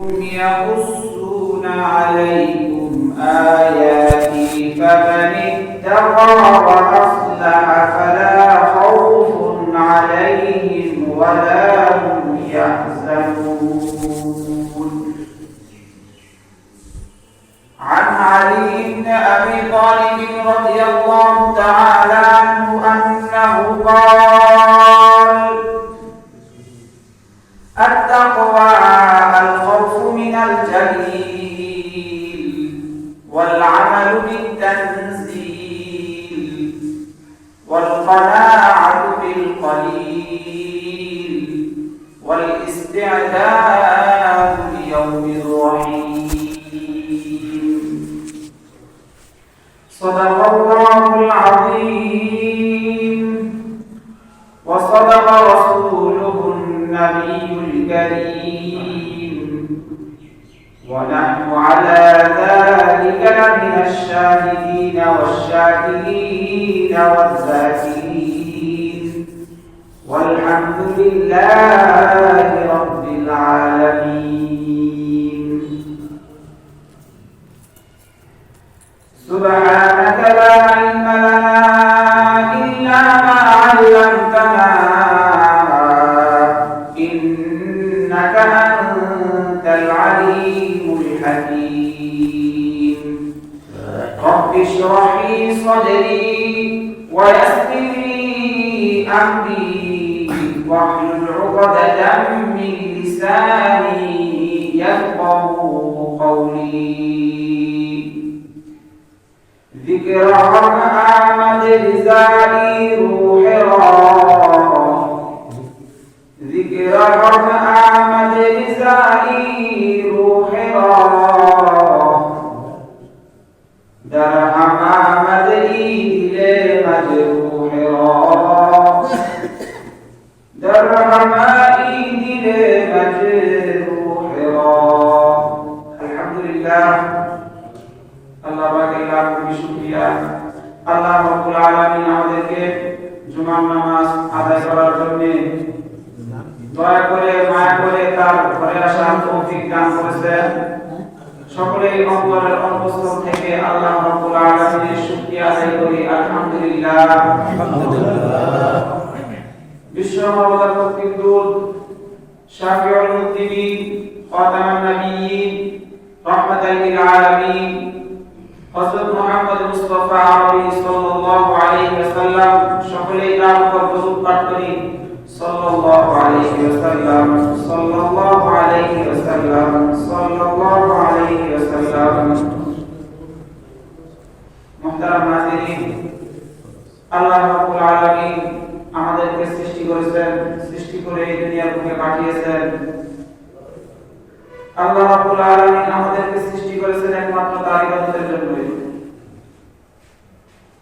يقصون عليكم آياتي فمن اتقى وأصلح فلا خوف عليهم ولا هم يحزنون. عن علي بن أبي طالب رضي الله تعالى عنه أنه قال: التقوى الخوف من الجليل والعمل بالتنزيل والقناعة بالقليل والاستعداد ليوم الرحيم. صدق الله العظيم وصدق رسوله النبي الكريم، ونحن على ذلك لمن الشاهدين والشاكرين والذاكرين، والحمد لله رب العالمين. سبحانك لا علم لنا إلا ما علمتنا إنك أنت العليم الحكيم. رب اشرح لي صدري ويسر لي أمري واحلل عقدة من لساني يفقهوا قولي. ذكر أحمد رزائي روح ذكر أحمد رزائي روح درهم أحمد إيد مجروح درهم إيد مجروح. الحمد لله আল্লাহ পাকের লাখ কোটি শুকরিয়া। আল্লাহ রাব্বুল আলামিন আমাদেরকে জুমার নামাজ আদায় করার জন্য দয়া করে মায়া করে তার ঘরে আসার তৌফিক দান করেছেন। সকলেই অন্তরের অন্তঃস্থল থেকে আল্লাহ রাব্বুল আলামিনের শুকরিয়া আদায় করি। আলহামদুলিল্লাহ। বিশ্ব মানবতার মুক্তির দূত শাফিউল মুজনিবিন খাতামুন নবিয়্যিন রাহমাতাল লিল আলামিন হযরত মুহাম্মদ মুস্তাফা আরবি সাল্লাল্লাহু আলাইহি ওয়াসাল্লাম সকলেই তার উপর দরুদ পাঠ করি। সাল্লাল্লাহু আলাইহি ওয়াসাল্লাম সাল্লাল্লাহু আলাইহি ওয়াসাল্লাম সাল্লাল্লাহু আলাইহি ওয়াসাল্লাম। মুহতারাম নাযিরিন, আল্লাহ রাব্বুল আলামিন আমাদেরকে সৃষ্টি করেছেন, সৃষ্টি করে এই দুনিয়ার বুকে পাঠিয়েছেন। আল্লাহ রাব্বুল আলামিন আমাদেরকে সৃষ্টি করেছেন একমাত্র তার ইবাদতের জন্য।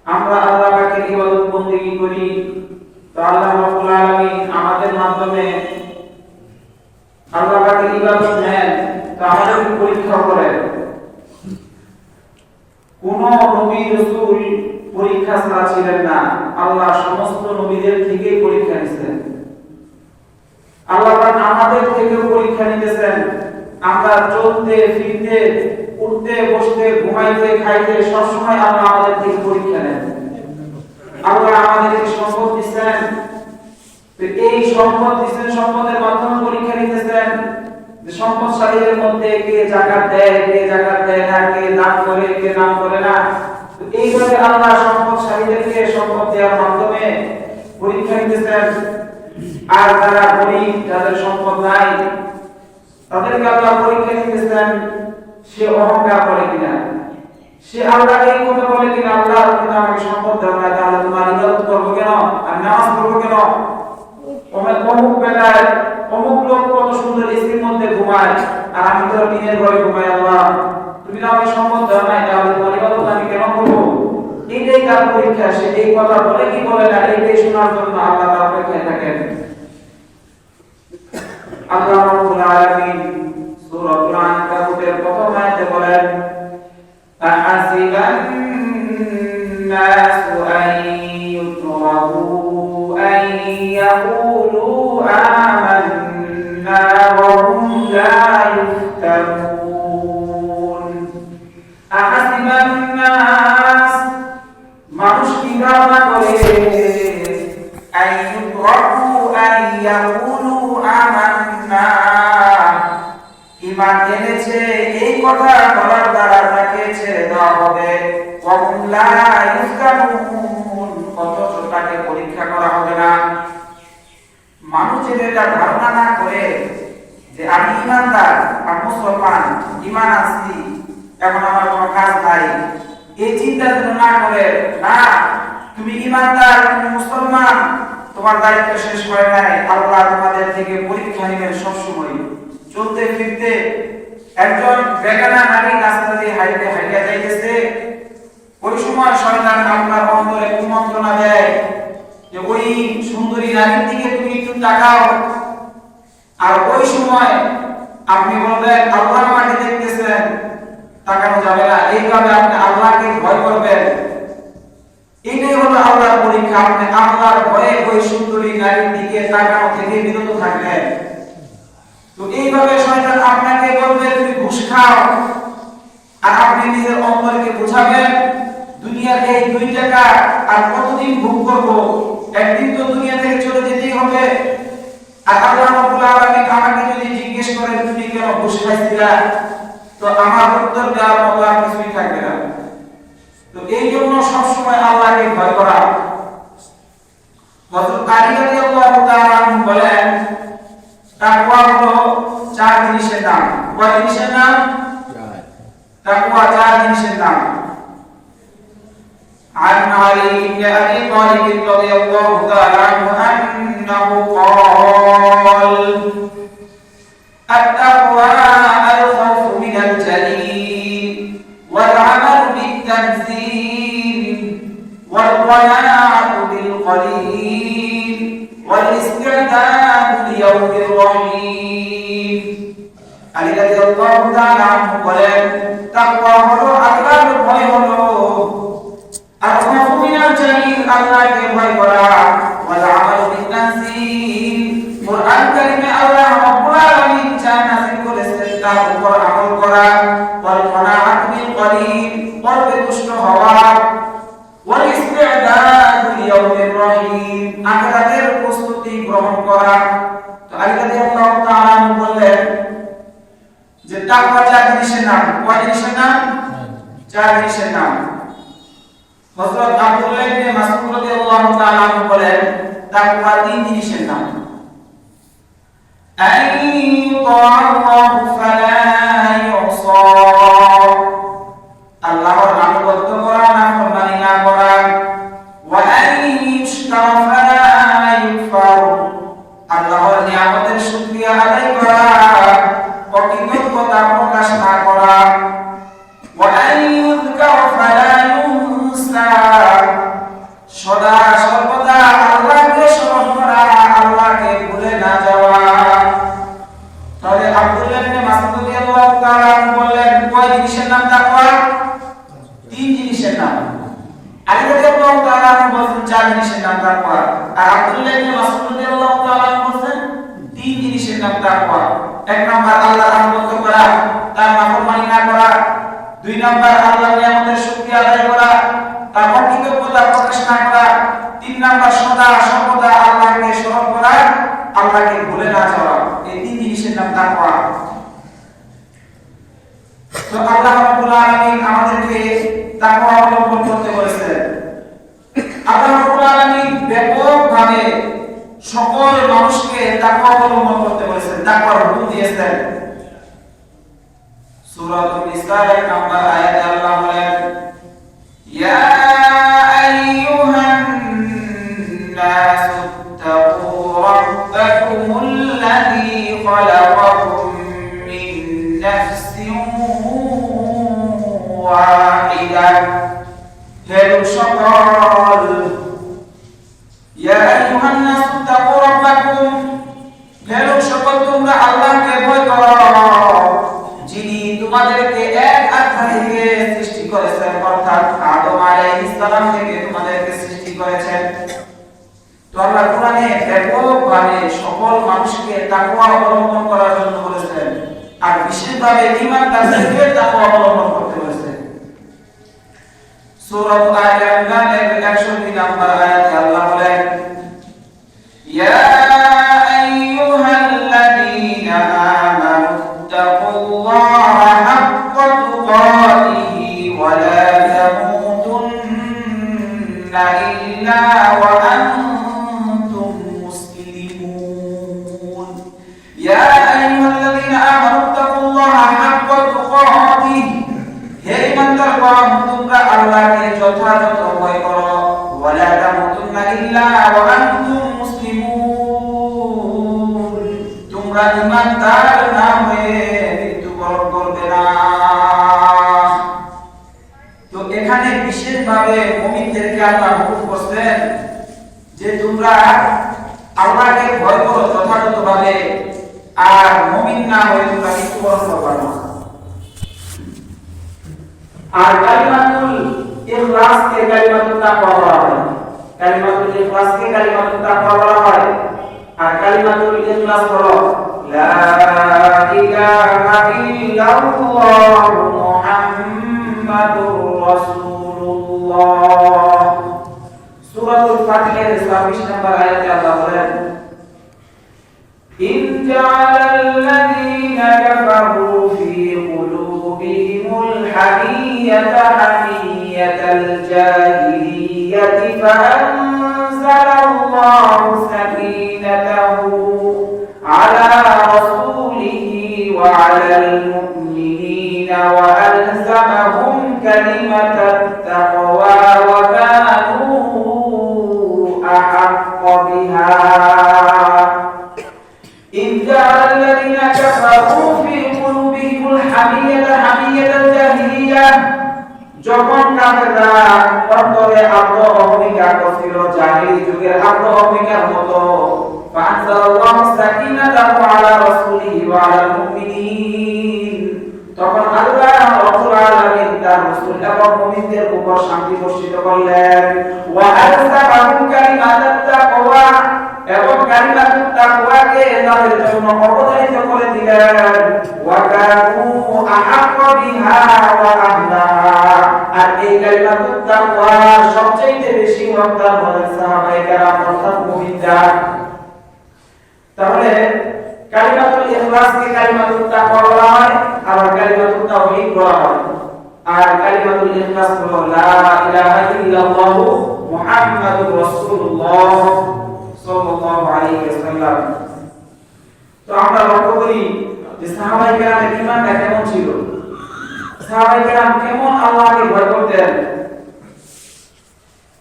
আমরা আল্লাহ পাকের ইবাদত বندگی করি, তো আল্লাহ রাব্বুল আলামিন আমাদের মাধ্যমে আল্লাহ পাকের ইবাদত নেন, তো আমাদের পরীক্ষা করেন। কোন নবী রাসূল পরীক্ষা ছাড়া ছিলেন না। আল্লাহ সমস্ত নবীদের থেকে পরীক্ষা নিয়েছেন। আল্লাহ পাক আমাদের থেকে পরীক্ষা নিতেছেন। আমরা চলতে ফিরতে উঠতে বসতে ঘুমাইতে খাইতে সব সময় আল্লাহ আমাদের থেকে পরীক্ষা নেন। আল্লাহ আমাদেরকে সম্পদ দিয়েছেন, তো এই সম্পদ দিয়েছেন, সম্পদের মাধ্যমে পরীক্ষা নিতেছেন যে সম্পদশালীদের মধ্যে কে যাকাত দেয়, কে যাকাত দেয় না, কে দান করে, কে দান করে না। তো এইভাবে আল্লাহ সম্পদশালীদেরকে সম্পদ দেওয়ার মাধ্যমে পরীক্ষা নিতেছেন। আর যারা গরীব, যাদের সম্পদ নাই, তাদেরকে আল্লাহ পরীক্ষা নিতেছেন সে অহংকার করে কিনা, সে আল্লাহকে এই কথা বলে কিনা, আল্লাহ তুমি আমাকে সম্পদ দাও না, তাহলে তোমার ইবাদত করবো কেন, আর নামাজ পড়বো কেন। অমুক বেলায় অমুক লোক কত সুন্দর এসির মধ্যে ঘুমায়, আর আমি তো টিনের ঘরে ঘুমাই। আল্লাহ তুমি আমাকে সম্পদ দাও না, তাহলে তোমার ইবাদত আমি কেন করবো। এইটাই তার পরীক্ষা। সে এই কথা বলে কি বলে না, এইটাই শোনার জন্য আল্লাহ তার অপেক্ষায় থাকেন। আল্লাহ রাব্বুল আলামিন সূরাতুল আনকাবুতের প্রথম আয়াতে বলেন, আহাসিবান নাসু আন ইউতরাকু আন ইয়াকুলু আমান্না ওয়া হুম লা ইফতানুন। يعلمون أحسب الناس মানুষ কি ধারণা করে أن يتركوا أن يقولوا آمنا ঈমান এনেছে এই কথা বলার দ্বারা তাকে ছেড়ে দেওয়া হবে وهم لا يفتنون অথচ তাকে পরীক্ষা করা হবে না। মানুষ যদি এটা ধারণা না করে যে আমি ঈমানদার আমি মুসলমান ঈমান আছি এখন আমার কোনো কাজ নাই, এই চিন্তা যেন না করে, না তুমি ঈমানদার তুমি মুসলমান তোমার দায়িত্ব শেষ হয় নাই, আল্লাহ তোমাদের থেকে পরীক্ষা নেবেন সব সময়। চলতে ফিরতে একজন বেগানা নারী রাস্তা দিয়ে হাইটে হাইটে যাইতেছে, ওই সময় শয়তান আপনার অন্তরে কুমন্ত্রণা দেয় যে ওই সুন্দরী নারীর দিকে তুমি একটু তাকাও, আর ওই সময় আপনি বলবেন আল্লাহ আমাকে দেখতেছেন, তাকানো যাবে না, এইভাবে আপনি আল্লাহকে ভয় করবেন। এটাই হলো আল্লাহর পরীক্ষা, আপনি আল্লাহর ভয়ে ওই সুন্দরী নারীর দিকে তাকানো থেকে বিরত থাকবেন। তো এইভাবে শয়তান আপনাকে বলবে তুমি ঘুষ খাও, আর আপনি নিজের অন্তরকে বোঝাবেন দুনিয়ার এই 2 টাকা আর কতদিন ভোগ করব, একদিন তো দুনিয়া থেকে চলে যেতেই হবে। আর আল্লাহ রাব্বুল আলামিন আমাকে যদি জিজ্ঞেস করে তুমি কেন ঘুষ খাইছিলা, তো আমার উত্তর দেওয়ার মতো আর কিছুই থাকবে না। তো এই জন্য সবসময় আল্লাহকে ভয় করা। হযরত আলী রাদিয়াল্লাহু তাআলা আনহু বলেন তাকওয়া হলো 4 জিনিসের নাম। কয় জিনিসের নাম? তাকওয়া 4 জিনিসের নাম। عن علي بن أبي طالب رضي الله تعالى عنه أنه قال التقوى الخوف من الجليل والعمل بالتنزيل والقناعة بالقليل والاستعداد ليوم الرحيم علي رضي الله تعالى عنه বলেন তাকওয়া হলো আল্লাহর ভয় হলো আর খাউফ মিনাল জালিল আল্লাহকে ভয় করা ওয়াল আমাল বিত-তানজিল কুরআন কারীমে আল্লাহ রাব্বুল আলামিন যা নাযিল করেছেন তার উপর আমল করা ওয়াল কানাআত বিল কলিল অল্পে তুষ্ট হওয়া ওয়াল ইসতি'দাদ লিয়াউমির রহিম আখিরাতের প্রস্তুতি গ্রহণ করা। তো আলী রাদিয়াল্লাহু তাআলা বললেন যে তাকওয়া 4 জিনিসের নাম। কয় জিনিসের নাম? 4 জিনিসের নাম। হযরত আব্দুল্লাহ ইবনে মাসউদ রাদিয়াল্লাহু তাআলা বলেন তাকওয়া 3 জিনিসের নাম। আল্লাহু ফালা ইউসা আল্লাহর আনুগত্য করা না ফরমানি না করা, ওয়া আইয়ুশকারা ফালা ইউফার আল্লাহর নিয়ামতের শুকরিয়া আদায় করা, অকৃতজ্ঞতা প্রকাশ না করা, ওয়া আইয়ুযকারা ফালা সদা সর্বদা আল্লাহকে স্মরণ করা, আল্লাহকে ভুলে না যাওয়া। তাহলে আব্দুল্লাহ ইবনে মাসউদ রাদিয়াল্লাহু তাআলা বললেন কয় জিনিসের নাম তাকওয়া? 3 জিনিসের নাম। আলী রাদিয়াল্লাহু তাআলা বলেন 4 জিনিসের নাম তাকওয়া, আর আব্দুল্লাহ ইবনে মাসউদ রাদিয়াল্লাহু তাআলা বলেন 3 জিনিসের নাম তাকওয়া। 1 নাম্বার আল্লাহর আনুগত্য করা, তার নাফরমানি না করা। 2 নাম্বার আল্লাহর নিয়ামতের শুকরিয়া আদায় করা, তার অকৃতজ্ঞতা প্রকাশ না করা। 3 নাম্বার সদা সর্বদা আল্লাহকে স্মরণ করা, আল্লাহকে ভুলে না যাওয়া। এই 3 জিনিসের নাম তাকওয়া। তো আল্লাহ রাব্বুল আলামিন আমাদেরকে তাকওয়া অবলম্বন করতে বলেছেন। আল্লাহ রাব্বুল আলামিন ব্যাপকভাবে সকল মানুষকে তাকওয়া অবলম্বন করতে বলেছেন, তাকওয়ার হুকুম দিয়েছেন। সূরাতুন নিসা 1 নম্বর আয়াতে আল্লাহ বলেন ইয়া আইয়ুহান নাসু তাকু রাব্বাকুমুল্লাযী খালাকাকুম মিন নাফসিন ওয়াহিদা হে সকল ইয়া আইয়ুহান নাসু তাকু রাব্বাকুম হে সকল তোমরা আল্লাহকে ভয় করো যিনি তোমাদেরকে এক আত্মা থেকে সৃষ্টি করেছেন, অর্থাৎ আদম আলাইহিস সালাম থেকে তোমাদেরকে সৃষ্টি করেছেন। তো আল্লাহ কোরআনে ব্যাপকভাবে সকল মানুষকে তাকওয়া অবলম্বন করার জন্য বলেছেন। আর বিশেষভাবে ঈমানদারদেরকে তাকওয়া অবলম্বন করতে হয়েছে। সূরা আলে ইমরানের 102 নম্বর আয়াতে আল্লাহ বলেন, ইয়া আইয়ুহাল্লাযীনা আমানু তাকুল্লাহা হাক্কা তুকাতিহি ওয়া লা তামুতুন্না ইল্লা ওয়া আনতুম মুসলিমুন। ইয়া আইয়ুহাল্লাযীনা আমানু তাকুল্লাহা হাক্কা তুকাতিহি, হে ঈমানদারগণ, তোমরা আল্লাহকে যথাযথ ভয় করো। ওয়া লা তামুতুন্না ইল্লা ওয়া আনতুম মুসলিমুন, তোমরা ঈমানদার না হয়ে মৃত্যুবরণ করবে না। তো এখানে বিশেষভাবে মুমিনদেরকে আল্লাহ হুকুম করছেন যে তোমরা আল্লাহকে ভয় করো যথাযথভাবে, আর মুমিন না হয়ে তোমরা মৃত্যুবরণ করবে না। আর কালিমাতুল ইখলাসকে কালিমাতুত তাকওয়া বলা হয়। কালিমাতুল ইখলাসকে কালিমাতুত তাকওয়া বলা হয়। আর কালিমাতুল ইখলাস হলো লা ইলাহা ইল্লাল্লাহ মুহাম্মাদুর রাসূলুল্লাহ। সূরাতুল ফাতিহার ২৬ নম্বর আয়াতে আল্লাহ বলেন, ইন জাআলাল্লাযীনা কাফারু ফী কুলুবিহিমুল হামিয়াতা হামিয়াতাল জাহিলিয়াতি ফাআনজালাল্লাহু সাকিনাতাহু আলা রাসূলিহি ওয়া আলাল মুমিনিনা ওয়া আলজামাহুম কালিমাতাত তাকওয়া ওয়া কানু আহাক্কা বিহা। إذ جعل الذين كفروا في قلوبهم الحمية حمية الجاهلية, যখন কাফেররা অন্তরে আগ্রহ অহমিকা করছিল জাহিলি যুগের আগ্রহ অহমিকার মতো, ফাআনজালাল্লাহু সাকিনাতাহু আলা রাসূলিহি ওয়া আলাল মুমিনিন, তখন আল্লাহ রাব্বুল আলামিন তার রাসূল এবং মুমিনদের উপর শান্তি বর্ষিত করলেন। ওয়া আলজামাহুম কালিমাতাত তাকওয়া, এবং কালিমাতুত তাকওয়াকে তাদের জন্য অবধারিত করে দিলেন। ওয়া কানু আহাক্কা বিহা ওয়া আহলাহা, আর এই কালিমাতুত তাকওয়া সবচেয়ে বেশি হকদার হলেন সাহাবায়ে কেরাম অর্থাৎ মুমিনরা। তাহলে কালিমাতুল ইখলাসকে কালিমাতুত তাকওয়া বলা হয়, আবার কালিমাতুত তাওহীদ বলা হয়। আর কালিমাতুল ইখলাস হলো লা ইলাহা ইল্লাল্লাহু মুহাম্মাদুর রাসূলুল্লাহ সাল্লাল্লাহু আলাইহি ওয়াসাল্লাম। তো আমরা লক্ষ্য করি যে সাহাবায়ে কেরামের ঈমানটা কেমন ছিল, সাহাবায়ে কেরাম কেমন আল্লাহকে ভয় করতেন।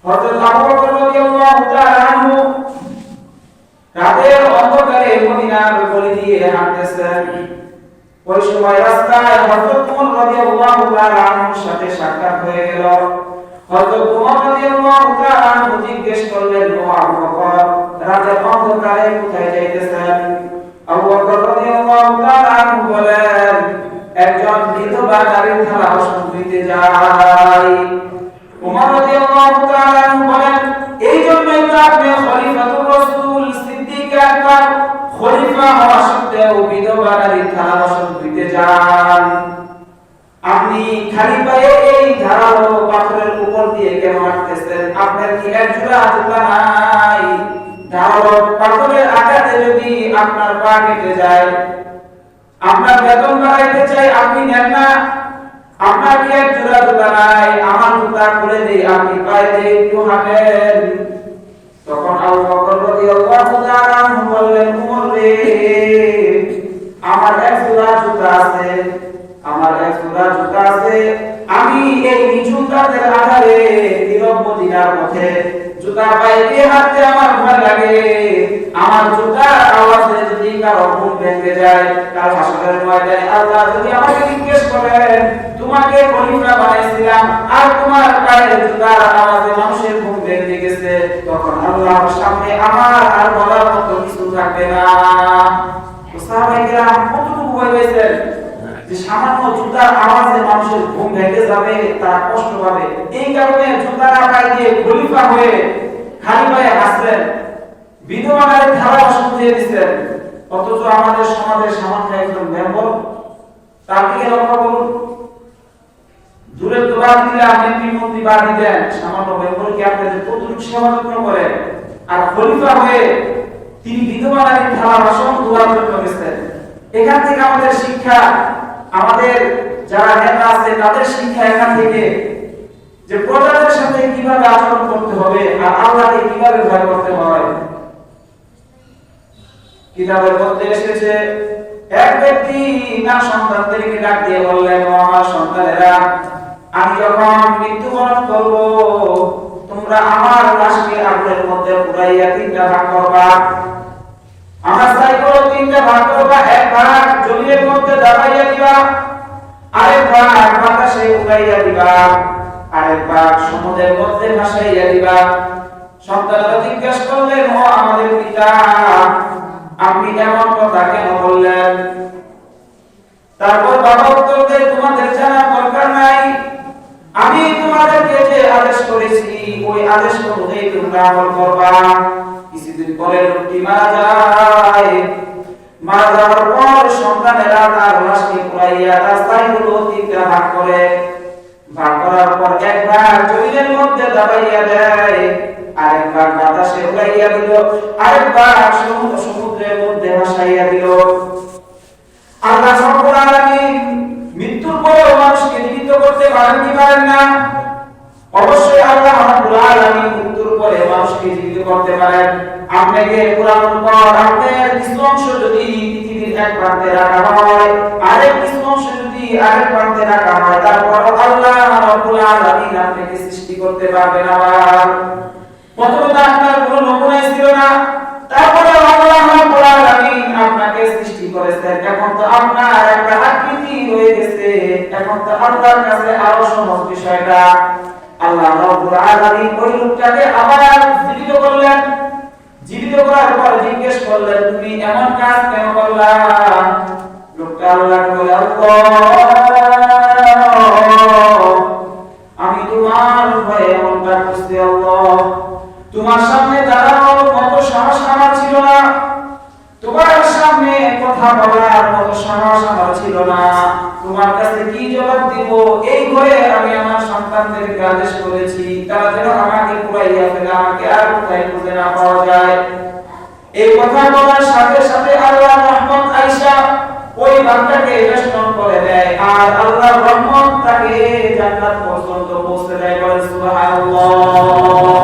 হযরত আবু বকর রাদিয়াল্লাহু তাআলা আনহু রাতের অন্ধকারে মদিনার গলি দিয়ে হাঁটতেছেন। ওই সময় রাস্তায় হযরত ওমর রাদিয়াল্লাহু তাআলা আনহুর সাথে সাক্ষাৎ হয়ে গেল। হযরত ওমর রাদিয়াল্লাহু তাআলা আনহু জিজ্ঞেস করলেন, ও আবু বকর, রাতের অন্ধকারে কোথায় যাইতেছেন? আবু বকর রাদিয়াল্লাহু তাআলা আনহু বলেন, একজন বিধবা নারীর থালা বাসন ধুইতে যাই। ওমর রাদিয়াল্লাহু তাআলা আনহু বলেন, এই জন্যই তো আপনি খলিফাতুর রাসূল সিদ্দিক আকবর খলিফা হওয়া সত্ত্বেও বিধবা নারীর থালা বাসন ধুইতে যান। আপনি খালি পায়ে এই ধারালো পাথরের উপর দিয়ে কেন হাঁটতেছেন? আপনার কি এক জোড়া জুতা নাই? ধারালো পাথরের আঘাতে যদি আপনার পা কেটে যায়, আপনার বেতন বাড়াইতে চাই, আপনি নেন না? আপনার কি এক জোড়া জুতা নাই? আমার জুতা খুলে দেই, আপনি পায়ে দিয়ে একটু হাঁটেন। তখন আবু বকর রাদিয়াল্লাহু তাআলা আনহু বললেন, ওমর রে, আমার এক জোড়া জুতা আছে, আমার এক জোড়া জুতা আছে। আমি এই জুতাদের আধারে নীরব মদিনার পথে জুতা পায়ে দিয়ে হাঁটতে আমার ভয় লাগে। আমার জুতার আওয়াজে যদি কারো ঘুম ভেঙে যায়, কাল হাসরের ময়দানে আল্লাহ যদি আমাকে জিজ্ঞেস করেন, তোমাকে খলিফা বানাইছিলাম আর তোমার পায়ের জুতার আওয়াজে মানুষের ঘুম ভেঙে গেছে, তখন আল্লাহর সামনে আমার আর বলার মতো কিছু থাকবে না। সাহাবায়ে কেরাম কতটুকু ভয় পেয়েছেন যে সামান্য জুতার আওয়াজে মানুষের ঘুম ভেঙে যাবে, তারা কষ্ট পাবে। এই কারণে জুতার পায়ে দিয়ে খলিফা হয়ে খালি পায়ে হাসলেন, বিধবা নারীর থালা বাসন ধুয়ে দিচ্ছেন। অথচ আমাদের সমাজে সামান্য একজন মেম্বার তার দিকে লক্ষ্য করুন। দূরে দোয়া দিলে আপনি বিমন্ত্রী বাড়ি দেন, সামান্য বেঙ্গলকে আপনাদের কতটুকু সেবা যত্ন করেন, আর খলিফা হয়ে তিনি বিধবা নারীর থালা বাসন ধোয়ার জন্য গেছেন। এখান থেকে আমাদের শিক্ষা, আমাদের যারা নেতা আছে তাদের শিক্ষা এখান থেকে, যে প্রজাদের সাথে কিভাবে আচরণ করতে হবে আর আল্লাহকে কিভাবে ভয় করতে হয়। কিতাবের মধ্যে এসেছে, এক ব্যক্তি তার সন্তানদেরকে ডাক দিয়ে বললেন, ও আমার সন্তানেরা, আমি যখন মৃত্যুবরণ করব তোমরা আমার লাশকে আগুনের মধ্যে পুড়াইয়া 3টা ভাগ করবা। আমার সাইকেল 3টা ভাগ করবা, এক ভাগ জমির মধ্যে দাবাইয়া দিবা, আরেক ভাগ বাতাসে উড়াইয়া দিবা, আরেক ভাগ সমুদ্রের মধ্যে ভাসাইয়া দিবা। সন্তানরা জিজ্ঞাসা করলেন, ও আমাদের পিতা, আপনি এমন কথা কেন বললেন? তারপর বাবা উত্তর দেয়, তোমাদের জানার দরকার নাই, আমি তোমাদেরকে যে আদেশ করেছি ওই আদেশ অনুযায়ী তোমরা আমল করবা। কিছুদিন পরে লোকটি মারা যায়। মারা যাওয়ার পর সন্তানেরা তার লাশকে পুড়াইয়া রাস্তাগুলো 3টা ভাগ করে। ভাগ করার পর এক ভাগ জমিনের মধ্যে দাবাইয়া দেয়, আরেক ভাগ বাতাসে উড়াইয়া দিল, আরেক ভাগ সমুদ্রের মধ্যে ভাসাইয়া দিল। আল্লাহ রব্বুল আলামিন মৃত্যুর পরে মানুষকে জীবিত করতে পারেন কি পারেন না? অবশ্যই আল্লাহ রব্বুল আলামিন মৃত্যুর পরে মানুষকে জীবিত করতে পারেন। আপনাকে পুরানোর পর আপনার কিছু অংশ যদি পৃথিবীর এক প্রান্তে রাখা হয়, আরেক কিছু অংশ যদি আরেক প্রান্তে রাখা হয়, তারপর আল্লাহ রব্বুল আলামিন আপনাকে সৃষ্টি করতে পারবেন। আবার প্রথমে তো আপনার কোনো নমুনা ছিল না, তারপরে আল্লাহ রব্বুল আলামিন আপনাকে সৃষ্টি করেছেন। এখন তো আপনার একটা আকৃতি হয়ে গেছে, এখন তো আল্লাহর কাছে আরো সহজ বিষয়টা। আল্লাহ রব্বুল আলামিন ওই লোকটাকে আবার জীবিত করলেন। জীবিত করার পর জিজ্ঞেস করলেন, তুমি এমন কাজ কেন করলা? লোকটা আল্লাহকে বলে, আল্লাহ, আমি তোমার ভয়ে এমনটা করছি। আল্লাহ, তোমার সামনে দাঁড়ানোর মতো সাহস আমার ছিল না, তোমার সামনে কথা বলার মতো সাহস আমার ছিল না, তোমার কাছে কি জবাব দিব এই ভয়ে আমি আমার সন্তানদেরকে আদেশ করেছি তারা যেন আমাকে পুরাইয়া ফেলে, আমাকে আর কোথায় খুঁজে না পাওয়া যায়। এই কথা বলার সাথে সাথে আল্লাহর রহমত আয়েশা ওই বান্দাকে বেষ্টন করে দেয়, আর আল্লাহর রহমত তাকে জান্নাত পর্যন্ত পৌঁছে দেয়। বলেন সুবহানাল্লাহ।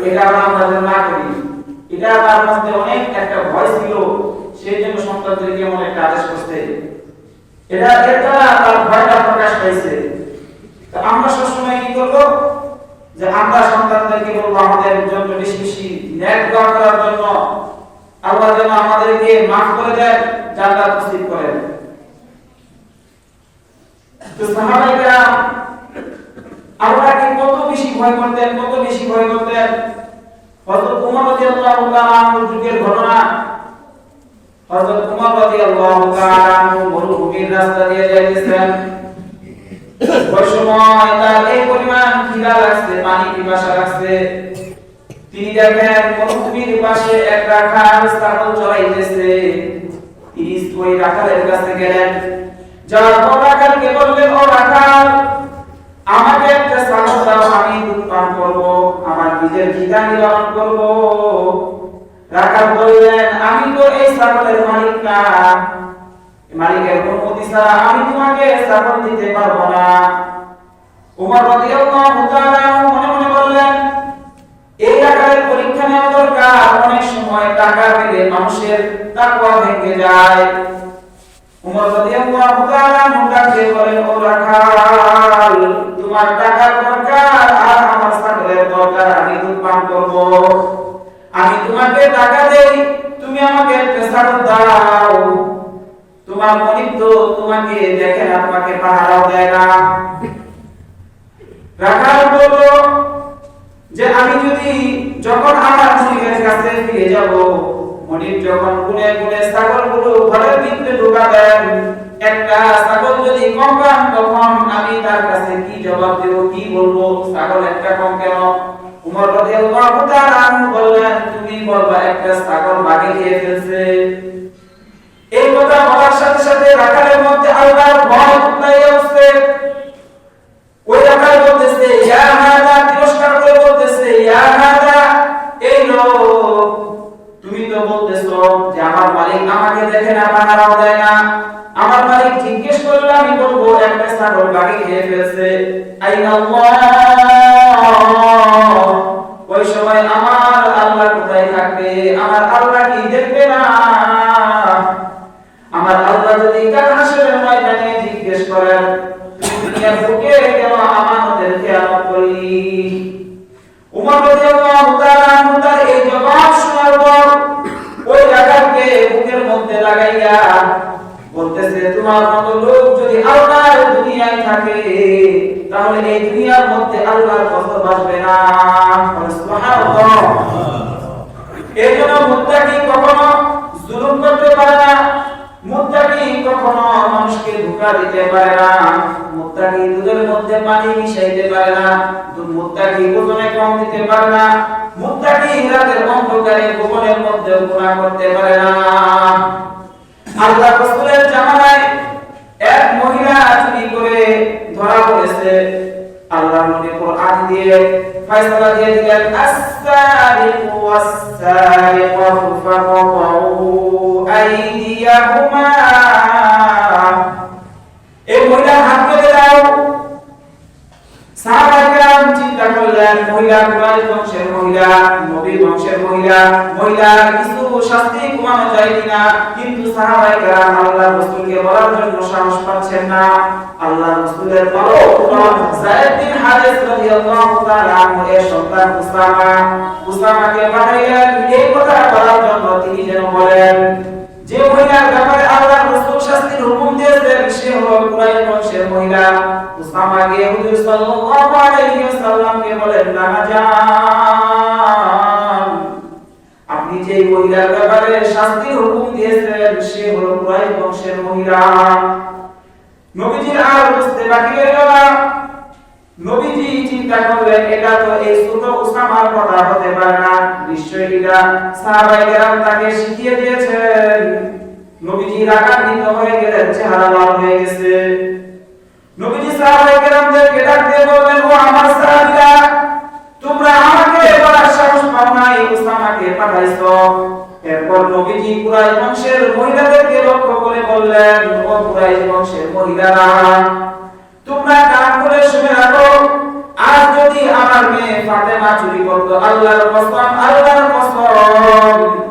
এটা আমরা যেন না করি। এটা তার মধ্যে অনেক একটা ভয় ছিল, সেই জন্য সন্তানদেরকে এমন একটা আদেশ করতে। এটা তার ভয়টা প্রকাশ পাইছে। তো আমরা সবসময় কি করব, যে আমরা সন্তানদেরকে বলবো আমাদের জন্য বেশি বেশি নেক দোয়া করার জন্য, আল্লাহ যেন আমাদেরকে মাফ করে দেন, জান্নাত নসিব করেন। তো সাহাবায়ে কেরাম আল্লাহকে কত বেশি ভয় করতেন, কত বেশি ভয় করতেন। হযরত ওমর রাদিয়াল্লাহু তাআলা আনহুর যুগের ঘটনা। হযরত ওমর রাদিয়াল্লাহু তাআলা আনহু মরুভূমির রাস্তা দিয়ে যাইতেছেন। ওই সময় তার এই পরিমাণ খিদা লাগছে, পানি পিপাসা লাগছে। তিনি দেখেন মরুভূমির পাশে এক রাখাল ছাগল চরাইতেছে। তিনি ওই রাখালের কাছে গেলেন, যাওয়ার পর রাখালকে বললেন, ও রাখাল, আমাকে একটা ছাগল দাও, আমি দুধ পান করবো, আমার নিজের খিদা নিবারণ করবো। রাখাল বললেন, আমি তো এই ছাগলের মালিক না, মালিকের অনুমতি ছাড়া আমি তোমাকে ছাগল দিতে পারবো না। ওমর রাদিয়াল্লাহু তাআলা মনে মনে বললেন, এই রাখালের পরীক্ষা নেওয়া দরকার। অনেক সময় টাকা পেলে মানুষের তাকওয়া ভেঙে যায়। ওমর রাদিয়াল্লাহু তাআলা মুখে বলেন, ও রাখাল, তোমার টাকার দরকার আর আমার ছাগলের দরকার, আমি দুধ পান করব। আমি তোমাকে টাকা দেই, তুমি আমাকে একটা ছাগল দাও। তোমার মালিক তো তোমাকে দেখে না, তোমাকে পাহারাও দেয় না। রাখাল বলল যে আমি যদি যখন আমার মালিকের কাছে ফিরে যাব, মালিক যখন গুনে গুনে ছাগলগুলো ঘরের ভিতরে ঢুকাবেন, একটা ছাগল যদি কম পান তখন আমি তার কাছে কি জবাব দেব, কি বলবো, ছাগল একটা কম কেন? উমর রাদিয়াল্লাহু তাআলা বললেন, তুমি বলবা একটা ছাগল বাঘে খেয়ে ফেলছে। এই কথা বলার সাথে সাথে রাখালের মধ্যে আল্লাহর ভয় উতলাইয়া উঠছে। ওই রাখাল বলতেছে ইয়া হাদা, তিরস্কার করে বলতেছে ইয়া হাদা, এই লোক, তুমি তো বলতেছো যে আমার মালিক আমাকে দেখে না, পাহারাও দেয় না। আমার মালিক জিজ্ঞেস করলে আমি বলবো একটা ছাগল বাঘে খেয়ে ফেলছে। আইনাল্লাহ, ওই সময় আমার আল্লাহ কোথায় থাকবে? আমার আল্লাহ কি দেখবে না? আমার আল্লাহ যদি কাল হাসরের ময়দানে জিজ্ঞেস করেন তুমি দুনিয়ার বুকে কেন আমানতের খেয়ানত করলি? উমর রাদিয়াল্লাহু তাআলা আনহু তার এই জবাব শোনার পর ওই রাখালকে বুকের মধ্যে লাগাইয়া বলতেছে তোমার মতো লোক যদি আল্লাহর দুনিয়ায় থাকে তাহলে এই দুনিয়ার মধ্যে আল্লাহর কসম আসবে না। সুবহানাল্লাহ। এজন্য মুত্তাকি কখনো জুলুম করতে পারে না, মুত্তাকি কখনো মানুষকে ধোঁকা দিতে পারে না, মুত্তাকি দুধের মধ্যে পানি মিশাইতে পারে না, মুত্তাকি ওজনে কম দিতে পারে না, মুত্তাকি রাতের অন্ধকারে গোপনের মধ্যে গুনাহ করতে পারে না। আল্লাহ রাসূলের জামানায় এক মহিলা চুরি করে ধরা পড়েছে। আল্লাহ নবী কোরআন দিয়ে ফয়সালা দিয়ে দিলেন আস-সারিকু ওয়াস-সারিকাতু ফাকাতউ আইদিয়াহুমা, এই মহিলা হাত কেটে দাও। সাহাবায়ে কেরাম চিন্তা করলেন মহিলা কুরাইশ বংশের মহিলা, নবী বংশের মহিলা, মহিলার কিছু শাস্তি কমানো যায় কিনা, কিন্তু সাহাবায়ে কেরাম আল্লাহর রাসূলকে বলার জন্য সাহস পাচ্ছেন না। আল্লাহর রাসূলের পুত্র যায়েদ বিন হারিস রাদিয়াল্লাহু তাআলা আনহু এর সন্তান উসামাকে পাঠাইলেন এই কথা বলার জন্য। তিনি যেন বলেন যে মহিলার ব্যাপারে আল্লাহর রাসূল শাস্তির হুকুম দিয়েছেন সে হলো কুরাইশ বংশের মহিলা। উসামা গিয়ে হুজুর সাল্লাল্লাহু আলাইহি ওয়াসাল্লামকে বলেন নানা জান, আপনি যে মহিলার ব্যাপারে শাস্তির হুকুম দিয়েছেন সে হলো কুরাইশ বংশের মহিলা। নবীজির আর বুঝতে বাকি রইল না। নবীজি চিন্তা করলেন এটা তো এই ছোট উসামার কথা হতে পারে না, নিশ্চয়ই এটা সাহাবায়ে কেরাম তাকে শিখিয়ে দিয়েছেন। নবীজি রাগান্বিত হয়ে গেলেন, চেহারা লাল হয়ে গেছে। নবীজি সাহাবায়ে কেরামদেরকে ডাক দিয়ে বললেন ও আমার সাহাবীরা, তোমরা আমাকে বলার সাহস পাও নাই, উসামাকে পাঠাইছো। এরপর নবীজি কুরাইশ বংশের মহিলাদেরকে লক্ষ্য করে বললেন ও কুরাইশ বংশের মহিলারা, তোমরা কান করে শুনে রাখো, আজ যদি আমার মেয়ে ফাতেমা চুরি করতো, আল্লাহর কসম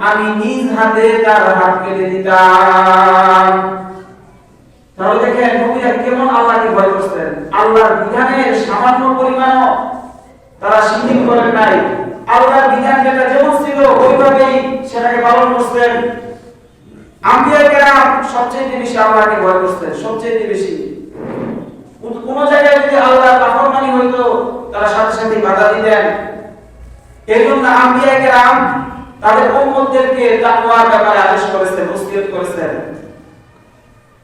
আমি নিজ হাতে তার হাত কেটে দিতাম। তাহলে দেখেন নবীরা কেমন আল্লাহকে ভয় করতেন। আল্লাহর বিধানের সামান্য পরিমাণও তারা শিথিল করেন নাই। আল্লাহর বিধান যেটা যেমন ছিল ওইভাবেই সেটাকে পালন করতেন। আম্বিয়া কেরাম সবচেয়ে বেশি আল্লাহকে ভয় করতেন, সবচেয়ে বেশি। কোন জায়গায় যদি আল্লাহর নাফরমানি হইতো তারা সাথে সাথে বাধা দিতেন। এজন্য আম্বিয়া কেরাম তাদের উম্মতদেরকে তাকওয়ার ব্যাপারে আদেশ করেছেন, ওসিয়ত করেছেন।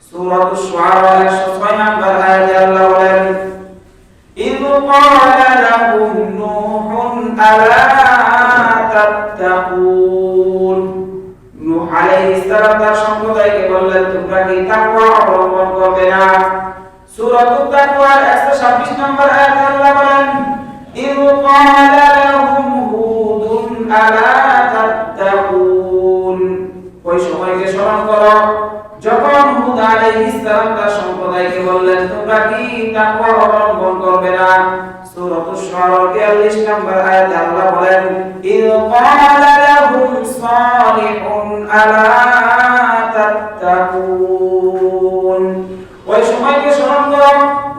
সূরাতুশ শুআরা 106 নম্বর আয়াতে আল্লাহ বলেন ইয ক্বালা লাহুম নূহুন আলা তাত্তাকুন, নূহ আলাইহিস সালাম তার সম্প্রদায়কে বললেন তোমরা কি তাকওয়া অবলম্বন করবে না? সূরাতুত তাকওয়ার 126 নম্বর আয়াতে আল্লাহ বলেন ইয ক্বালা লাহুম হুদুন আলা তাত্তাকুন, ওই সময়কে স্মরণ করো যখন হুদ আলাইহিস সালাম তার সম্প্রদায়কে বললেন তোমরা কি তাকওয়া অবলম্বন করবে না? সূরাতুশ শুআরা 42 নম্বর আয়াতে আল্লাহ বলেন ইয ক্বালা লাহুম সালিহুন আলা তাত্তাকুন, ওই সময়কে স্মরণ করো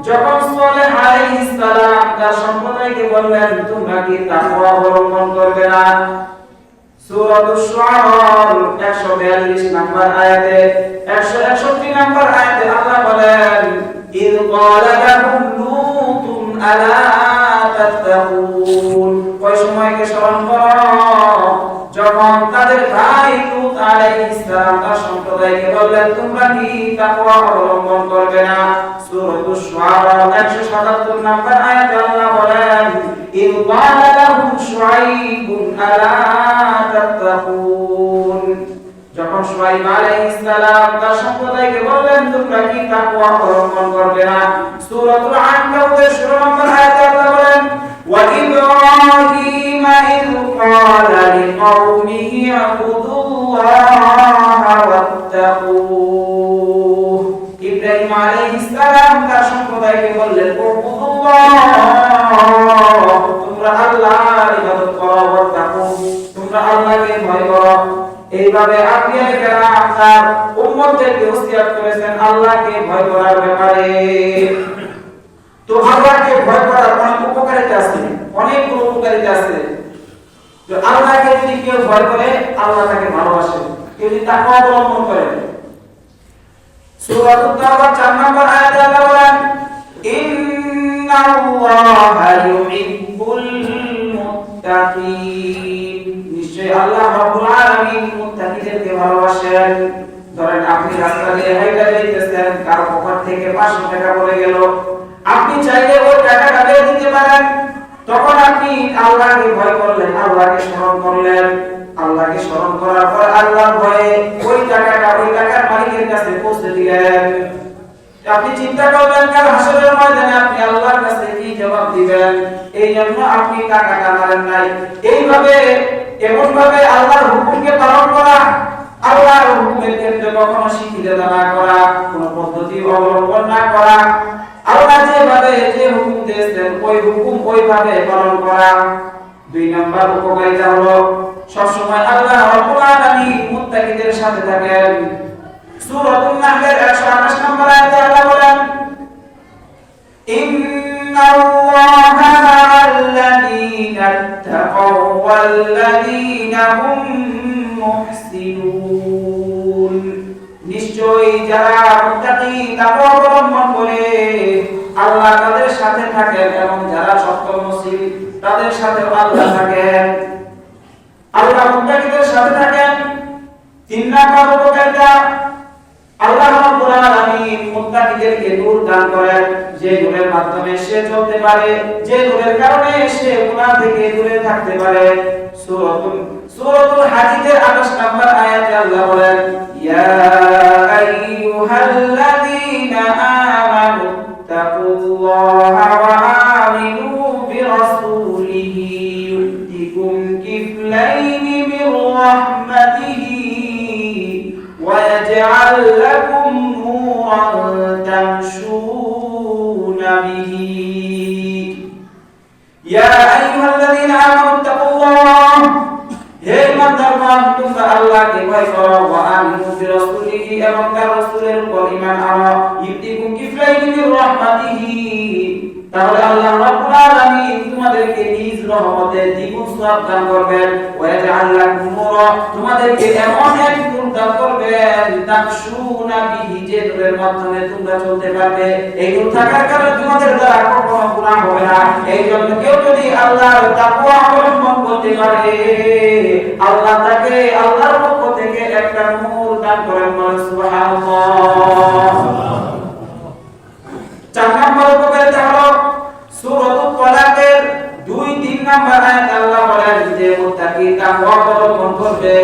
যখন সালেহ আলাইহিস সালাম তার সম্প্রদায়কে বললেন তোমরা কি তাকওয়া অবলম্বন করবে না? সূরাতুশ শুআরা 142 নম্বর আয়াতে 161 নম্বর আয়াতে আল্লাহ বলেন ইয ক্বালা লাহুম লূতুন আলা তাত্তাকুন, ওই সময়কে স্মরণ করো যখন তাদের ভাই লূত আলাইহিস সালাম তার সম্প্রদায়কে বললেন তোমরা কি তাকওয়া অবলম্বন করবে না? সূরাতুশ শুআরা 177 নম্বর আয়াতে আল্লাহ বলেন ইয ক্বালা লাহুম শুআইবুন আলা তাত্তাকুন, যখন ইব্রাহিম আলাইহিস সালাম তার সম্প্রদায়কে বললেন তোমরা কি তাকওয়া অবলম্বন করবে না? সূরাতুল আনকাবুতের 16 নম্বর আয়াতে আল্লাহ বলেন ওয়া ইব্রাহিম ইয ক্বালা লিকাওমিহি আবুদুল্লাহা ওয়াত্তাকুহ। ইব্রাহিম আলাইহিস সালাম তার সম্প্রদায়কে বললেন তোমরা আল্লাহর ইবাদত করো, ওয়াত্তাকুহ তোমরা আল্লাহকে ভয় করো। এইভাবে আম্বিয়া কেরাম তার উম্মতদেরকে ওসিয়ত করেছেন আল্লাহকে ভয় করার ব্যাপারে। তো আল্লাহকে ভয় করার অনেক উপকারিতা আছে, অনেকগুলো উপকারিতা আছে। তো আল্লাহকে যদি কেউ ভয় করে আল্লাহ তাকে ভালোবাসে, কেউ যদি তাকওয়া অবলম্বন করে। সূরাতুত তাওবা 4 নম্বর আয়াতে আল্লাহ বলেন ইন্নাল্লাহা ইউহিব্বুল মুত্তাকিন। নিশ্চয়ই আল্লাহ রাব্বুল আলামিন মুত্তাকিদেরকে ভালোবাসেন। ধরেন আপনি রাস্তা দিয়ে হেঁটে যাইতেছেন, কারো পকেট থেকে 500 টাকা পড়ে গেল, আপনি চাইলে ওই টাকাটা দিয়ে দিতে পারেন। তখন আপনি আল্লাহকে ভয় করলেন, আল্লাহকে স্মরণ করলেন। আল্লাহকে স্মরণ করার পর আল্লাহর ভয়ে ওই টাকাটা ওই টাকার মালিকের কাছে পৌঁছে দিলেন। আপনি চিন্তা করবেন কাল হাসরের ময়দানে আপনি আল্লাহর কাছে কি জবাব দিবেন। এই জন্য আপনি টাকাটা মারেন নাই। এইভাবে এমন ভাবে আল্লাহর হুকুমকে পালন করা, আল্লাহর হুকুমের ক্ষেত্রে কখনো শিথিলতা না করা, কোনো পদ্ধতি অবলম্বন না করা, আল্লাহ যেভাবে যে হুকুম দিয়েছেন ওই হুকুম ওইভাবে পালন করা। 2 নম্বর উপকারিতা হলো সবসময় আল্লাহ রাব্বুল আলামিন মুত্তাকিদের সাথে থাকেন। সূরাতুন নাহলের 128 নম্বর আয়াতে আল্লাহ বলেন ইন্নাল্লাহা মা'আল্লাযীনা ইত্তাকাও ওয়াল্লাযীনা হুম মুহসিনুন। নিশ্চয়ই যারা মুত্তাকি তাকওয়া অবলম্বন করে আল্লাহ তাদের সাথে থাকেন, এবং যারা সৎকর্মশীল তাদের সাথে আল্লাহ থাকেন। আল্লাহ মুত্তাকিদের সাথে থাকেন। 3 নম্বর উপকারিতা আল্লাহ রাব্বুল আলামিন মুত্তাকিদেরকে নূর দান করেন, যে নূরের মাধ্যমে সে চলতে পারে, যে নূরের কারণে সে গুনাহ থেকে দূরে থাকতে পারে। সূরাতুল হাদীদের 28 নম্বর আয়াতে আল্লাহ বলেন ইয়া আইয়ুহাল্লাযীনা আমানু তাকুল্লাহা ওয়া আমিনু বিরাসূলিহি ইউতিকুম কিফলাইনি মির রাহমাতিহি ওয়া ইয়াজআল লাকুম নূরান তামশুনা বিহি। ইয়া আইয়ুহাল্লাযীনা আমানু তাকুল্লাহ, হে ইমানদারগণ তোমরা আল্লাহকে ভয় করো, ওয়া আমিনু বিরাসূলিহি এবং তার রাসূলের উপর ঈমান আনো, ইউতিকুম কিফলাইনি মির রাহমাতিহি, তাহলে আল্লাহ রাব্বুল আলামিন তোমাদেরকে নিজ রহমতে দ্বিগুণ সওয়াব দান করবেন। ওয়া ইয়াজআল লাকুম নূরা, তোমাদেরকে এমন এক নূর দান করবেন তামশুনা বিহি, যে নূরের মাধ্যমে তোমরা চলতে পারবে। এই নূর থাকার কারণে তোমাদের দ্বারা কখনো গুনাহ হবে না। এই জন্য কেউ যদি আল্লাহর তাকওয়া অবলম্বন করতে পারে আল্লাহ তাকে আল্লাহর পক্ষ থেকে একটা নূর দান করেন। সুবহানাল্লাহ। 4 নম্বর উপকারিতা হলো সূরাতুত তালাকের 2-3 নম্বর আয়াতে আল্লাহ বলেন যে মুত্তাকি তাকওয়া অবলম্বন করবে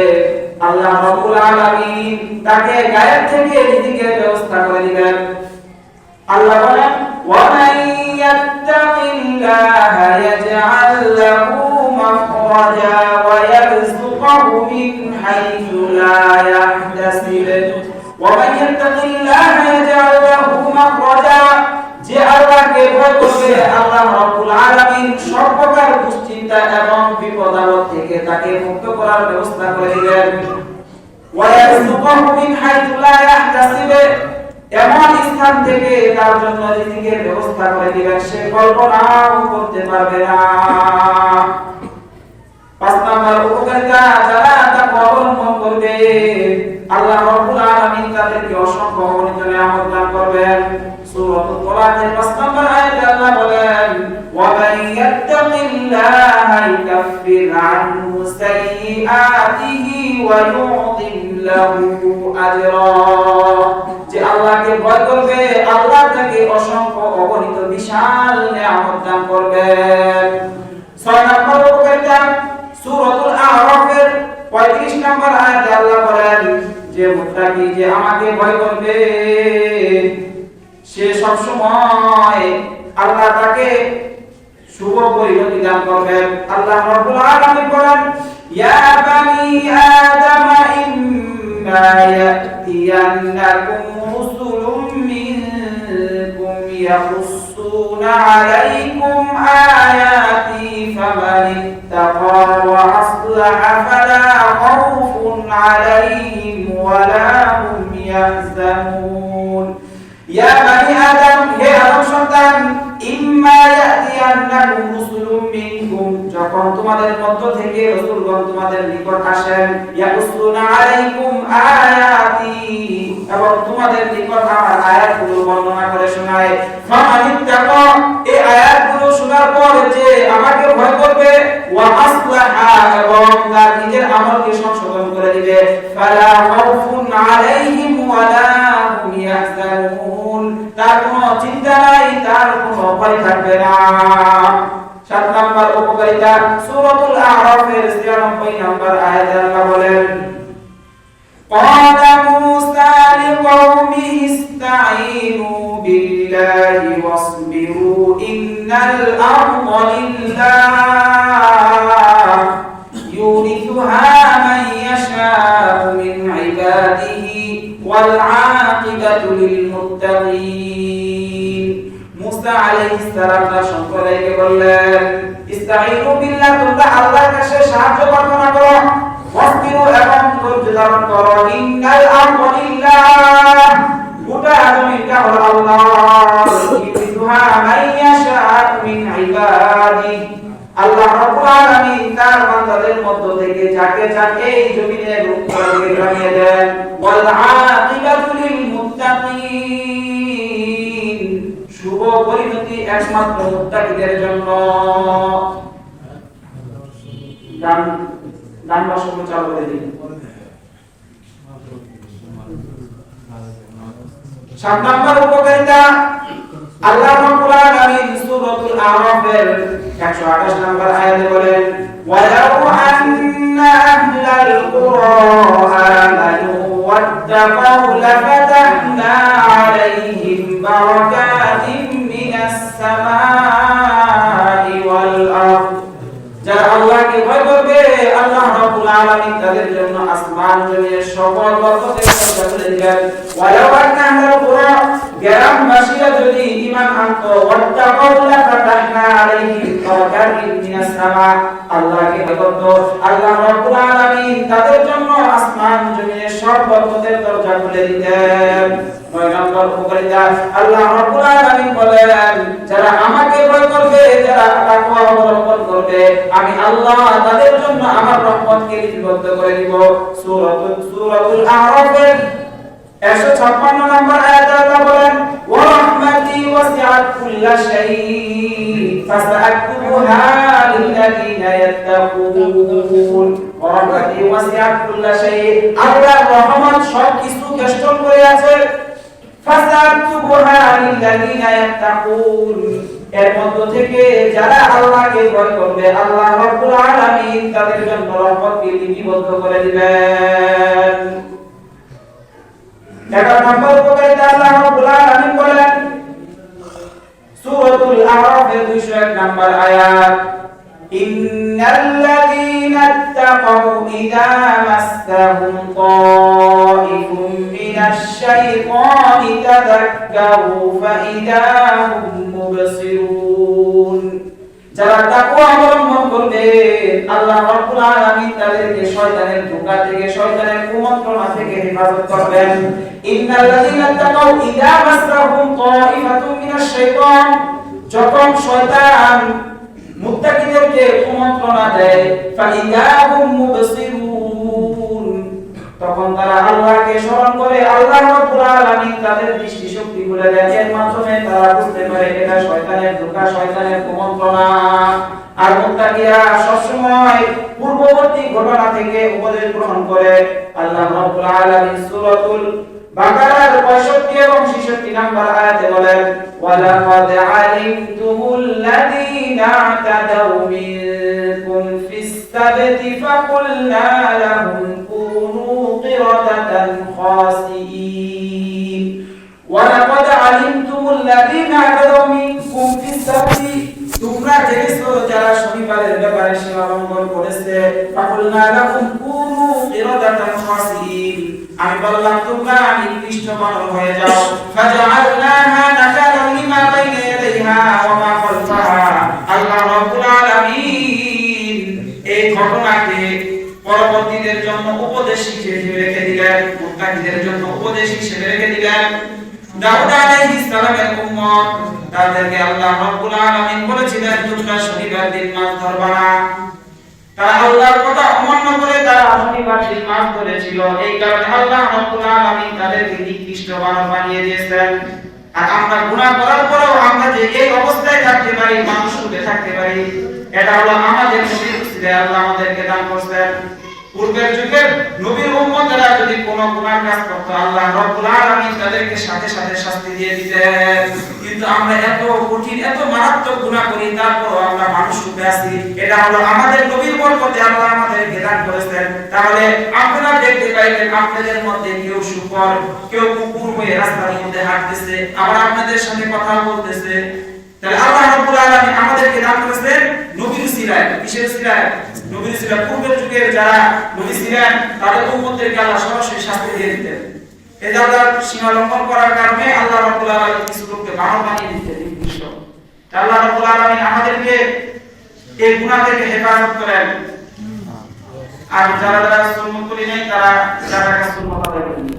আল্লাহ রাব্বুল আলামিন তাকে গায়েব থেকে রিজিকের ব্যবস্থা করে দিবেন। আল্লাহ বলেন ওয়া মান ইয়াত্তাকিল্লাহা ইয়াজআল লাহু মাখরাজা ওয়া ইয়ারযুকহু মিন হাইথু লা ইয়াহতাসিব। ওয়া মান ইয়াত্তাকিল্লাহা ইয়াজআল লাহু মাখরাজা, যে আল্লাহকে ভয় করবে আল্লাহ রাব্বুল আলামিন সব প্রকার দুশ্চিন্তা এবং বিপদ আপদ থেকে তাকে মুক্ত করার ব্যবস্থা করে দিবেন। ওয়া ইয়ারযুকহু মিন হাইথু লা ইয়াহতাসিব, এমন স্থান থেকে তার জন্য রিজিকের ব্যবস্থা করে দিবেন সে কল্পনাও করতে পারবে না। 5 নম্বর উপকারিতা যারা তাকওয়া অবলম্বন করবে আল্লাহ রাব্বুল আলামিন তাদেরকে অসংখ্য অগণিত নিয়ামত দান করবেন। সূরাতুল তালাকের 5 নম্বর আয়াতে আল্লাহ বলেন ওয়া মান ইয়াত্তাকিল্লাহা ইউকাফির আনহু সাইয়্যাতিহি ওয়া ইউ'তিম লাহু আজরা, যে আল্লাহকে ভয় করবে আল্লাহ তাকে অসংখ্য অগণিত বিশাল নিয়ামত দান করবেন। 6 নম্বর উপকারিতা সূরাতুল আ'রাফের 35 নম্বর আয়াতে আল্লাহ বলেন যে মুত্তাকি যে আমাকে ভয় করবে সে সব সময় আল্লাহ তাকে শুভ পরিণতি দান করবেন। আল্লাহ রাব্বুল আলামিন বলেন, ইয়া বানি আদম ইম্মা ইয়াতিয়ান্নাকুম রুসুলুম মিনকুম ইয়াকুসুনা আলাইকুম আয়াতি ফামানিত্তাকা ওয়া আসলাহা ফালা খাউফুন আলাইহিম ওয়া লা হুম ইয়াহজানুন। ইয়া বানি আদম, হে আদম সন্তান, ইম্মা ইয়াতিয়ান্নাকুম রুসুলুম মিনকুম, যখন তোমাদের মধ্য থেকে রাসূলগণ তোমাদের নিকট আসেন, ইয়াকুসুনা আলাইকুম আয়াতি, এবং তোমাদের নিকট আমার আয়াতগুলো বর্ণনা করে শোনায়, ফামানিত্তাকা, এই আয়াতগুলো শোনার পর যে আমাকে ভয় করবে, ওয়া আসলাহা, এবং তার নিজের আমলকে সংশোধন করে দিবে, ফালা খাউফুন আলাইহিম ওয়া লা হুম ইয়াহজানুন, তার কোনো চিন্তা নাই, তার কোনো ভয় থাকবে না। 7 নম্বর উপকারিতা, সূরাতুল আরাফের 96 নম্বর আয়াতে আল্লাহ বলেন, قال موسى لقومه استعينوا بالله واصبروا إن الأرض لله يورثها من يشاء من عباده والعاقبة للمتقين। মুসা আলাইহিস সালাম সম্প্রদায়কে বললেন, ইস্তাঈনু বিল্লাহ, তোমরা আল্লাহর কাছে সাহায্য প্রার্থনা করো, ওয়াসবিরু, এবং ধৈর্য ধারণ করো, ইন্নাল আমরু লিল্লাহ, গোটা জমিটা হলো আল্লাহর, ইউরিথুহা মান ইয়াশা'উ মিন ইবাদিহি, আল্লাহ রাব্বুল আলামিন তার বান্দাদের মধ্য থেকে যাকে চান এই জমিনের উপরে নামিয়ে দেন, ওয়াল আকিবাতু লিল মুত্তাকিন, শুভ পরিণতি একমাত্র মুত্তাকিদের জন্য। গান বাসন চালু করে দিন। 7 নম্বর উপকারিতা, আল্লাহ রাব্বুল আলামিন সূরাতুল আরাফের 128 নম্বর আয়াতে বলেন, ওয়ালাউ আন্না আহলাল কুরা আমানু ওয়াত্তাকাউ লাফাতাহনা আলাইহিম বারাকাতিম মিনাস সামাই ওয়াল আরদ, যারা আল্লাহকে ভয় করবে আল্লাহ রাব্বুল আলামিন তাদের জন্য আসমান জমিনের সকল বরকতের দরজা খুলে দিবেন। ওয়ালাউ আন্না আহলাল কুরা, গ্রামবাসীরা যদি ঈমান আনতো, ওয়াত্তাকাউ লাফাতাহনা আলাইহিম বারাকাতিম মিনাস সামা, আল্লাহকে ভয় করতো, আল্লাহ রাব্বুল আলামিন তাদের জন্য আসমান জমিনের সব বরকতের দরজা খুলে দিতেন। 9 নম্বর উপকারিতা, আল্লাহ রাব্বুল আলামিন বলেন, যারা আমাকে ভয় করবে, যারা তাকওয়া অবলম্বন করবে, আমি আল্লাহ তাদের জন্য আমার রহমতকে লিপিবদ্ধ করে দিব। সূরাতুল আরাফের 156 নম্বর আয়াতে আল্লাহ বলেন, ওয়া রাহমাতি ওয়াসিআত কুল্লা শাই ফাসাআকতুবুহা লিল্লাযিনা ইয়াত্তাকুন, ওয়া রাহমাতি ওয়াসিআত কুল্লা শাই, আল্লাহর রহমত সব কিছু বেষ্টন করে আছে, ফাসাআকতুবুহা লিল্লাযিনা ইয়াত্তাকুন, এর মধ্য থেকে যারা আল্লাহকে ভয় করবে আল্লাহ রাব্বুল আলামিন তাদের জন্য রহমতকে লিপিবদ্ধ করে দিবেন। 11 নম্বর উপকারিতা, আল্লাহ রাব্বুল আলামিন বলেন সূরাতুল আরাফের 201 নম্বর আয়াত, ইন্নাল্লাযীনা ইত্তাকাউ ইযা মাসসাহুম তাঈফুম মিনাশ শাইতানি তাযাক্কারু ফাইযা হুম মুবসিরুন, যারা তাকওয়া অবলম্বন করবে আল্লাহ রাব্বুল আলামিন তাদেরকে শয়তানের ধোঁকা থেকে, শয়তানের কুমন্ত্রণা থেকে হেফাজত করবেন। ইন্নাল্লাযীনা তাকাউ ইযা মাসসাহুম তাঈফাতুম মিনাশ শাইতান, যখন শয়তান মুত্তাকিদেরকে কুমন্ত্রণা দেয়, ফাইযা হুম মুবসিরুন, তখন তারা আল্লাহকে স্মরণ করে আল্লাহ রাব্বুল আলামিন তাদের দৃষ্টি শক্তি খুলে দেন, এর মাধ্যমে তারা বুঝতে পারে এটা শয়তানের ধোঁকা, শয়তানের কুমন্ত্রণা। আর মুত্তাকিরা সবসময় পূর্ববর্তী ঘটনা থেকে উপদেশ গ্রহণ করে। আল্লাহ রাব্বুল আলামিন সূরাতুল বাকারার 65 এবং 66 নম্বর আয়াতে বলেন, ওয়ালাকাদ আলিমতুমুল্লাযীনা আ'তাদাউ মিনকুম ফিস সাবতি ফাকুলনা লাহুম কুনু qiradatan khasi'in আল্লাযীনা আদাউ মিনকুম ফিস-সাবতি তোমরা জেনেছো যারা শনিবারের ব্যাপারে সীমা লঙ্ঘন করেছে ফাকুলনা লাকুম কুনু কিরাদাতান খাসিন আমি বললাম তোমরা নিকৃষ্ট বানর হয়ে যাও ফাজআলনাহা নাকালান লিমা বাইনা ইয়াদাইহা ওয়া মা খালফাহা আল্লাহ রাব্বুল আলামিন এই ঘটনাকে পরবর্তীদের জন্য উপদেশ হিসেবে রেখে দিলেন মুত্তাকিদের জন্য উপদেশ হিসেবে রেখে দিলেন দাউদ আলাইহিস সালামের উম্মত তাদেরকে আল্লাহ রাব্বুল আলামিন বলেছিলেন তোমরা শনিবার দিন মাছ ধরবা না তারা আল্লাহর কথা অমান্য করে তারা শনিবার দিন মাছ ধরেছিল এই কারণে আল্লাহ রাব্বুল আলামিন তাদেরকে নিকৃষ্ট বানর বানিয়ে দিয়েছেন আর আমরা গুনাহ করার পরেও আমরা যে এই অবস্থায় থাকতে পারি মানুষ রূপে থাকতে পারি এটা হলো আমাদের নবীর উসিলে আল্লাহ আমাদেরকে দান করেছেন পূর্বের যুগের নবীর উম্মতেরা যদি কোনো গুনাহ কাজ করত আল্লাহ রাব্বুল আলামিন তাদেরকে সাথে সাথে শাস্তি দিয়ে দিতেন কিন্তু আমরা এত কঠিন এত মারাত্মক গুনাহ করি তারপরও আমরা মানুষ রূপে আছি এটা হলো আমাদের নবীর বরকতে আল্লাহ আমাদেরকে দান করেছেন তাহলে আপনারা দেখতে পাইবেন আপনাদের মধ্যে কেউ শুকর কেউ কুকুর হয়ে রাস্তার মধ্যে হাঁটতেছে আবার আপনাদের সাথে কথা বলতেছে তাহলে আল্লাহ রাব্বুল আলামিন আমাদেরকে দান করেছেন নবীর উসিলায় কিসের উসিলায় নবীর উসিলায় পূর্বের যুগের যারা নবী ছিলেন তাদের উম্মতদেরকে আল্লাহ সরাসরি শাস্তি দিয়ে দিতেন এই যে আল্লাহ সীমা লঙ্ঘন করার কারণে আল্লাহ রাব্বুল আলামিন কিছু লোককে বানর বানিয়ে দিতেন নিকৃষ্ট আল্লাহ রাব্বুল আলামিন আমাদেরকে এই গুনাহ থেকে হেফাজত করেন আর যারা সুন্নাত করি নাই তারা যারা সুন্নাত আদায় করেন